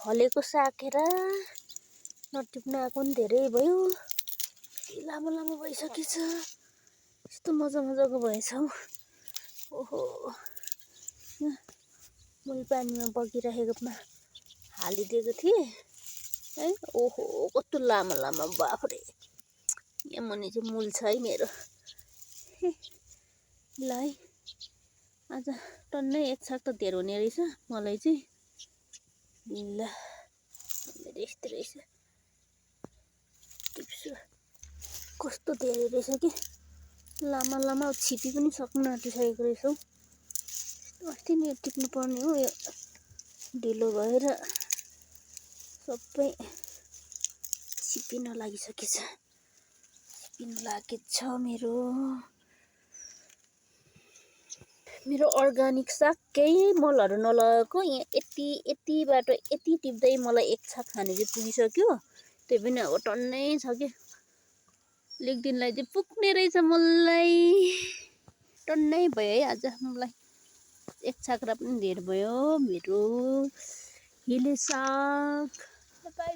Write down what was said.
फलेको साकेर नटिप्न आएको पनि धेरै भयो। लामो लामो भइसकेछ। यस्तो मजाको भएछ हौ। ओहो, मैले पानीमा बगिरहेकोमा हालिदिएको थिएँ है। ओहो, कस्तो लामो लामो बाफरे। यहाँ मुनि चाहिँ मूल छ है मेरो। ल है, आज टन्नै एक छाक त धेर हुने रहेछ मलाई चाहिँ। ल मेरो यस्तो रहेछ, टिप्छु। कस्तो धेरै रहेछ कि लामा लामा छिपी पनि सक्नु आँटिसकेको रहेछ हौ। अस्ति नै टिप्नु पर्ने हो, यो ढिलो भएर सबै छिपिन लागिसकेछ। छिपिन लागेछ मेरो अर्गानिक साग केही मलहरू नलगाएको। यहाँ यति बाटो यति टिप्दै मलाई एक छाक खाने चाहिँ पुगिसक्यो। त्यो पनि अब टन्नै छ कि। अलिक दिनलाई चाहिँ पुग्ने रहेछ मलाई। टन्नै भयो है आज मलाई। एक छाक्रा पनि धेर भयो मेरो हिले साग। By by.